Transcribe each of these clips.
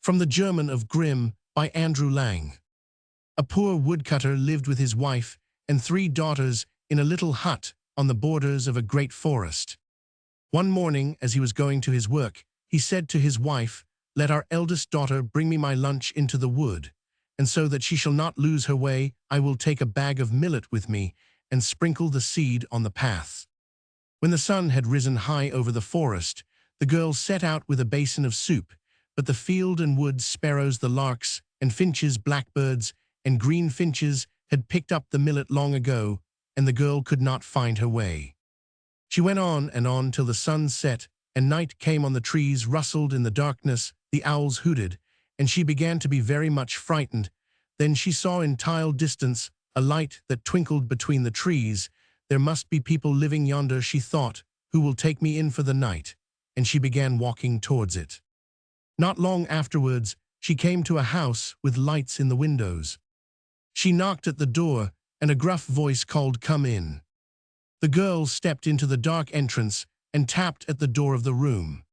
From the German of Grimm by Andrew Lang. A poor woodcutter lived with his wife and 3 daughters in a little hut on the borders of a great forest. One morning, as he was going to his work, he said to his wife, "Let our eldest daughter bring me my lunch into the wood, and so that she shall not lose her way, I will take a bag of millet with me and sprinkle the seed on the path." When the sun had risen high over the forest, the girl set out with a basin of soup, but the field and wood sparrows, the larks and finches, blackbirds and green finches had picked up the millet long ago, and the girl could not find her way. She went on and on till the sun set, and night came on. The trees rustled in the darkness, the owls hooted, and she began to be very much frightened. Then she saw in tile distance a light that twinkled between the trees. "There must be people living yonder," she thought, "who will take me in for the night," and she began walking towards it. Not long afterwards, she came to a house with lights in the windows. She knocked at the door, and a gruff voice called, "Come in." The girl stepped into the dark entrance and tapped at the door of the room.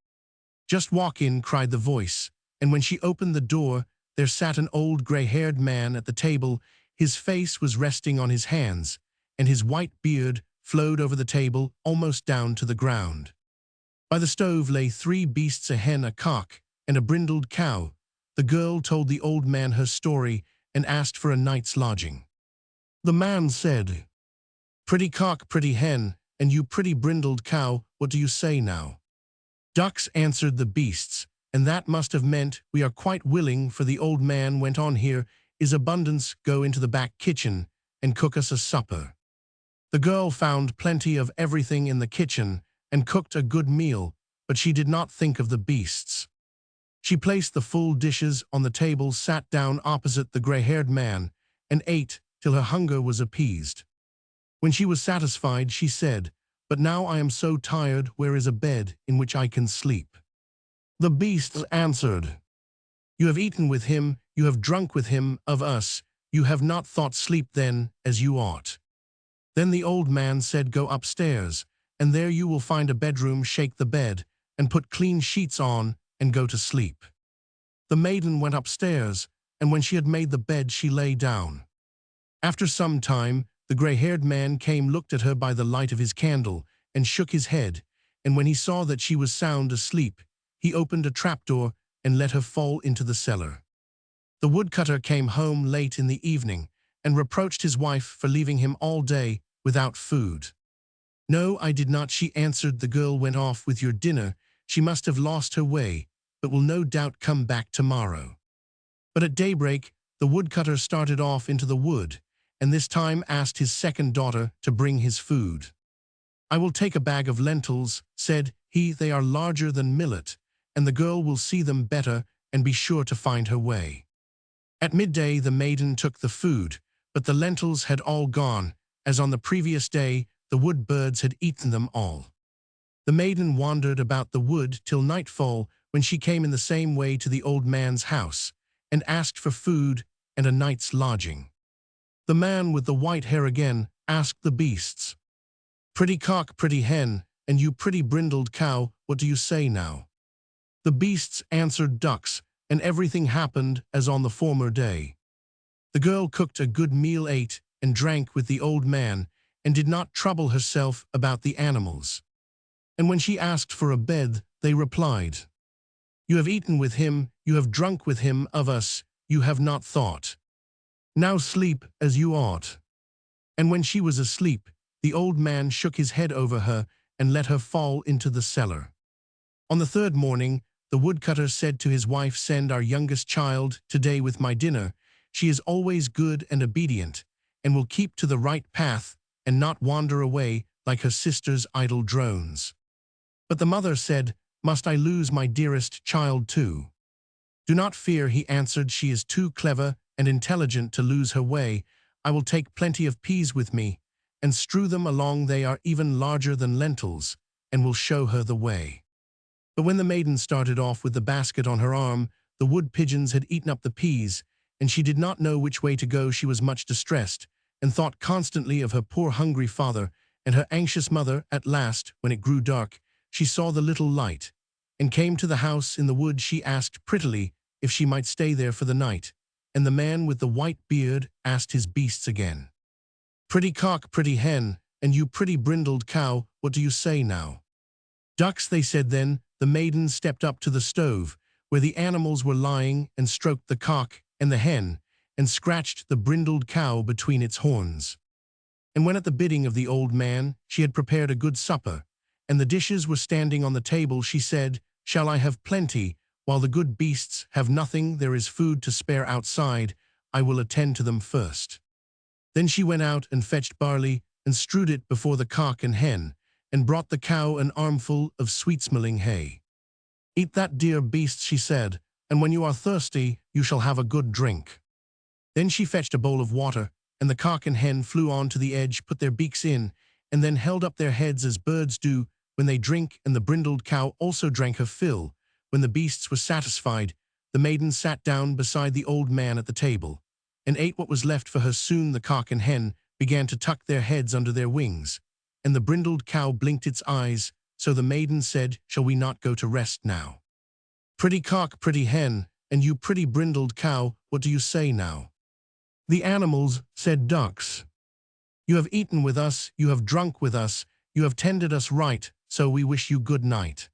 "Just walk in," cried the voice, and when she opened the door, there sat an old gray-haired man at the table. His face was resting on his hands, and his white beard flowed over the table almost down to the ground. By the stove lay 3 beasts, a hen, a cock, and a brindled cow. The girl told the old man her story and asked for a night's lodging. The man said, "Pretty cock, pretty hen, and you pretty brindled cow, what do you say now?" "Ducks," answered the beasts, and that must have meant, "We are quite willing," for the old man went on, "Here is abundance, go into the back kitchen and cook us a supper." The girl found plenty of everything in the kitchen and cooked a good meal, but she did not think of the beasts. She placed the full dishes on the table, sat down opposite the gray-haired man, and ate till her hunger was appeased. When she was satisfied, she said, "But now I am so tired, where is a bed in which I can sleep?" The beasts answered, "You have eaten with him, you have drunk with him, of us you have not thought, sleep then as you ought." Then the old man said, "Go upstairs, and there you will find a bedroom, shake the bed, and put clean sheets on, and go to sleep." The maiden went upstairs, and when she had made the bed, she lay down. After some time, the gray-haired man came, looked at her by the light of his candle, and shook his head, and when he saw that she was sound asleep, he opened a trapdoor and let her fall into the cellar. The woodcutter came home late in the evening, and reproached his wife for leaving him all day without food. "No, I did not," she answered. "The girl went off with your dinner. She must have lost her way, but will no doubt come back tomorrow." But at daybreak, the woodcutter started off into the wood, and this time asked his second daughter to bring his food. "I will take a bag of lentils," said he. "They are larger than millet, and the girl will see them better and be sure to find her way." At midday the maiden took the food, but the lentils had all gone. As on the previous day, the wood birds had eaten them all. The maiden wandered about the wood till nightfall, when she came in the same way to the old man's house, and asked for food and a night's lodging. The man with the white hair again asked the beasts, "Pretty cock, pretty hen, and you pretty brindled cow, what do you say now?" The beasts answered, "Ducks," and everything happened as on the former day. The girl cooked a good meal, ate and drank with the old man, and did not trouble herself about the animals. And when she asked for a bed, they replied, "You have eaten with him, you have drunk with him, of us you have not thought. Now sleep as you ought." And when she was asleep, the old man shook his head over her and let her fall into the cellar. On the 3rd morning, the woodcutter said to his wife, "Send our youngest child today with my dinner. She is always good and obedient, and will keep to the right path and not wander away like her sister's idle drones." But the mother said, "Must I lose my dearest child too?" "Do not fear," he answered, "she is too clever and intelligent to lose her way. I will take plenty of peas with me, and strew them along. They are even larger than lentils, and will show her the way." But when the maiden started off with the basket on her arm, the wood pigeons had eaten up the peas, and she did not know which way to go. She was much distressed, and thought constantly of her poor hungry father and her anxious mother. At last, when it grew dark, she saw the little light, and came to the house in the wood. She asked prettily, if she might stay there for the night, and the man with the white beard asked his beasts again, "Pretty cock, pretty hen, and you pretty brindled cow, what do you say now?" "Ducks," they said. Then the maiden stepped up to the stove, where the animals were lying, and stroked the cock and the hen, and scratched the brindled cow between its horns. And when at the bidding of the old man she had prepared a good supper, and the dishes were standing on the table, she said, "Shall I have plenty, while the good beasts have nothing? There is food to spare outside, I will attend to them first." Then she went out and fetched barley, and strewed it before the cock and hen, and brought the cow an armful of sweet-smelling hay. "Eat that, dear beasts," she said, "and when you are thirsty, you shall have a good drink." Then she fetched a bowl of water, and the cock and hen flew on to the edge, put their beaks in, and then held up their heads as birds do when they drink, and the brindled cow also drank her fill. When the beasts were satisfied, the maiden sat down beside the old man at the table, and ate what was left for her. Soon the cock and hen began to tuck their heads under their wings, and the brindled cow blinked its eyes, so the maiden said, "Shall we not go to rest now?" "Pretty cock, pretty hen, and you pretty brindled cow, what do you say now?" The animals said, "Ducks. You have eaten with us, you have drunk with us, you have tended us right, so we wish you good night."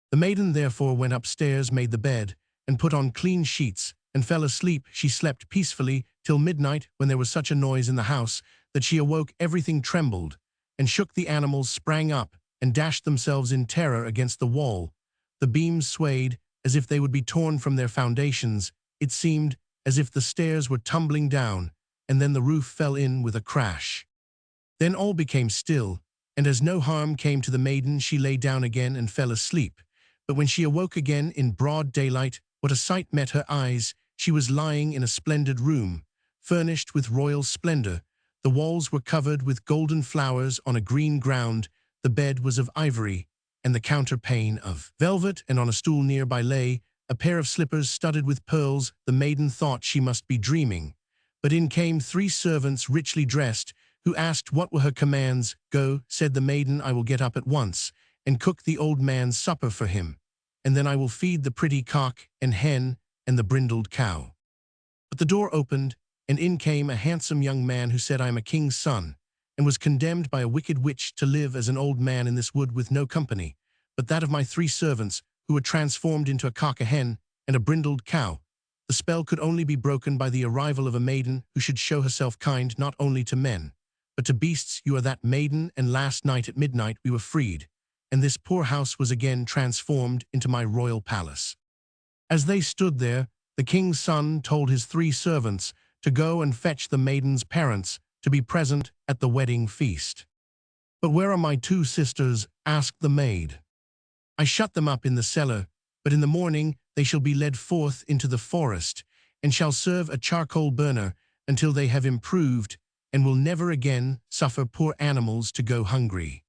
The maiden therefore went upstairs, made the bed, and put on clean sheets, and fell asleep. She slept peacefully till midnight, when there was such a noise in the house that she awoke. Everything trembled, and shook. The animals sprang up, and dashed themselves in terror against the wall. The beams swayed, as if they would be torn from their foundations. It seemed as if the stairs were tumbling down, and then the roof fell in with a crash. Then all became still, and as no harm came to the maiden, she lay down again and fell asleep. But when she awoke again in broad daylight, what a sight met her eyes! She was lying in a splendid room, furnished with royal splendor. The walls were covered with golden flowers on a green ground, the bed was of ivory, and the counterpane of velvet, and on a stool nearby lay a pair of slippers studded with pearls. The maiden thought she must be dreaming, but in came 3 servants richly dressed, who asked what were her commands. "Go," said the maiden, "I will get up at once, and cook the old man's supper for him, and then I will feed the pretty cock and hen and the brindled cow." But the door opened, and in came a handsome young man who said, "I am a king's son, and was condemned by a wicked witch to live as an old man in this wood with no company, but that of my 3 servants, who were transformed into a cock, a hen, and a brindled cow. The spell could only be broken by the arrival of a maiden who should show herself kind not only to men, but to beasts. You are that maiden, and last night at midnight we were freed, and this poor house was again transformed into my royal palace." As they stood there, the king's son told his 3 servants to go and fetch the maiden's parents to be present at the wedding feast. "But where are my 2 sisters?" asked the maid. "I shut them up in the cellar, but in the morning they shall be led forth into the forest, and shall serve a charcoal burner until they have improved, and will never again suffer poor animals to go hungry."